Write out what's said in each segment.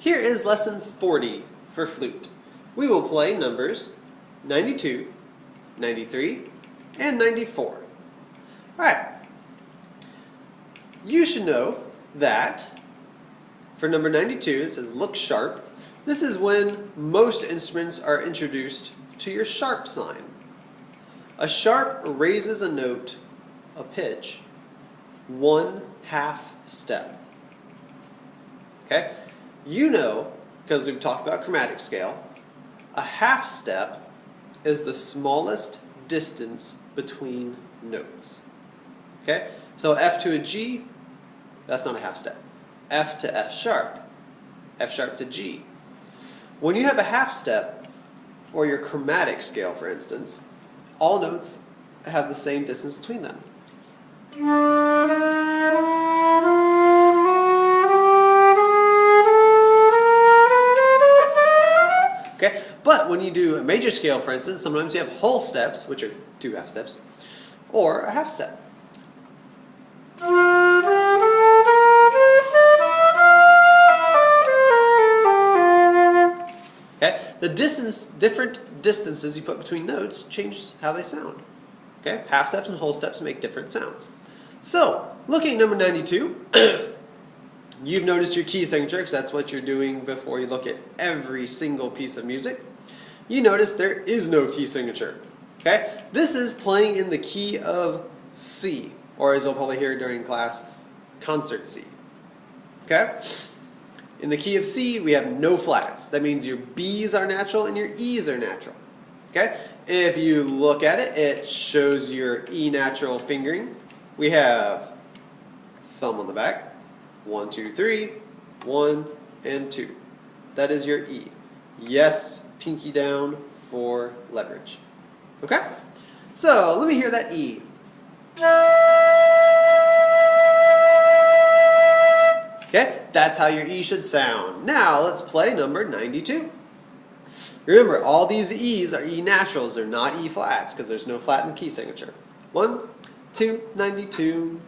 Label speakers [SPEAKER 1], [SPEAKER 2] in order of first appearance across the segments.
[SPEAKER 1] Here is lesson 40 for flute. We will play numbers 92, 93, and 94. Alright, you should know that for number 92 it says look sharp. This is when most instruments are introduced to your sharp sign. A sharp raises a note, a pitch, 1/2 step. Okay? You know, because we've talked about chromatic scale, a half step is the smallest distance between notes. Okay? So F to a G, that's not a half step. F to F sharp to G. When you have a half step, or your chromatic scale for instance, all notes have the same distance between them. Okay? But when you do a major scale, for instance, sometimes you have whole steps, which are 2 half steps, or a half step. Okay? The different distances you put between notes change how they sound. Okay? Half steps and whole steps make different sounds. So, looking at number 92, you've noticed your key signature, because that's what you're doing before you look at every single piece of music. You notice there is no key signature. Okay? This is playing in the key of C, or as you'll probably hear during class, concert C. Okay? In the key of C, we have no flats. That means your B's are natural and your E's are natural. Okay? If you look at it, it shows your E natural fingering. We have thumb on the back. 1, 2, 3, 1, and 2. That is your E. Yes, pinky down for leverage. Okay? So, let me hear that E. Okay? That's how your E should sound. Now, let's play number 92. Remember, all these E's are E naturals. They're not E flats, because there's no flat in the key signature. 1, 2, 92.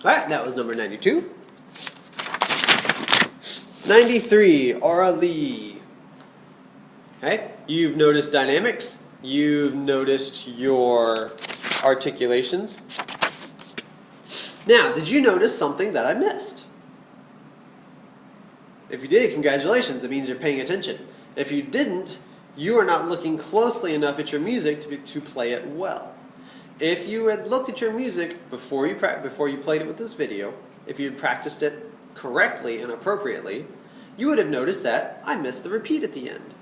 [SPEAKER 1] Alright, that was number 92. 93, Aura Lee. Okay, you've noticed dynamics. You've noticed your articulations. Now, did you notice something that I missed? If you did, congratulations. It means you're paying attention. If you didn't, you are not looking closely enough at your music to play it well. If you had looked at your music before you played it with this video, if you had practiced it correctly and appropriately, you would have noticed that I missed the repeat at the end.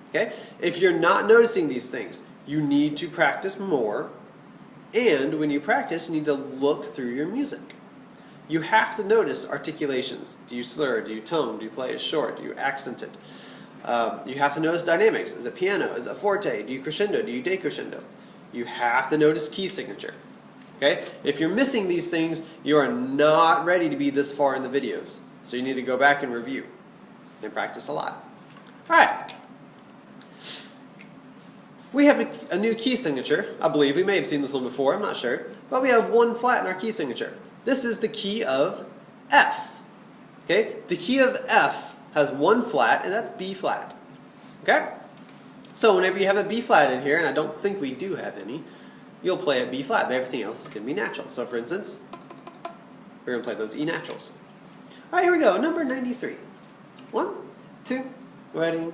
[SPEAKER 1] Okay? If you're not noticing these things, you need to practice more, and when you practice, you need to look through your music. You have to notice articulations. Do you slur? Do you tone? Do you play it short? Do you accent it? You have to notice dynamics. Is it piano? Is it forte? Do you crescendo? Do you decrescendo? You have to notice key signature. Okay? If you're missing these things, you are not ready to be this far in the videos. So you need to go back and review and practice a lot. Alright. We have a new key signature. I believe we may have seen this one before, I'm not sure. But we have one flat in our key signature. This is the key of F. Okay? The key of F has one flat, and that's B flat. Okay? So whenever you have a B flat in here, and I don't think we do have any, you'll play a B flat, but everything else is going to be natural. So for instance, we're going to play those E naturals. Alright, here we go. Number 93. 1, 2, ready.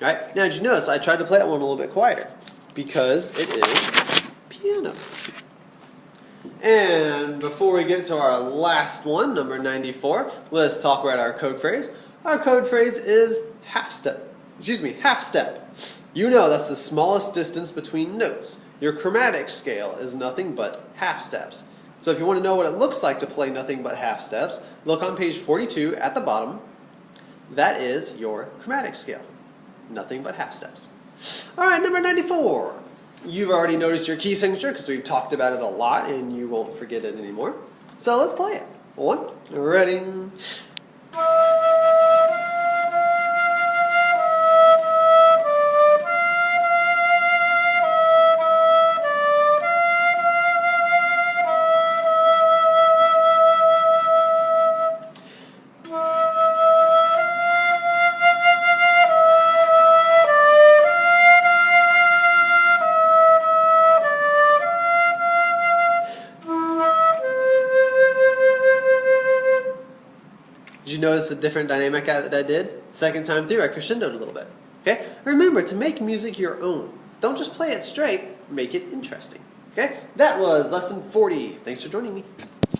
[SPEAKER 1] Right? Now, did you notice I tried to play that one a little bit quieter because it is piano. And before we get to our last one, number 94, let's talk about our code phrase. Our code phrase is half step. Half step. You know that's the smallest distance between notes. Your chromatic scale is nothing but half steps. So if you want to know what it looks like to play nothing but half steps, look on page 42 at the bottom. That is your chromatic scale. Nothing but half steps. All right, number 94. You've already noticed your key signature because we've talked about it a lot and you won't forget it anymore. So let's play it. 1, ready. Did you notice the different dynamic that I did? Second time through, I crescendoed a little bit. Okay? Remember, to make music your own, don't just play it straight, make it interesting. Okay? That was lesson 40. Thanks for joining me.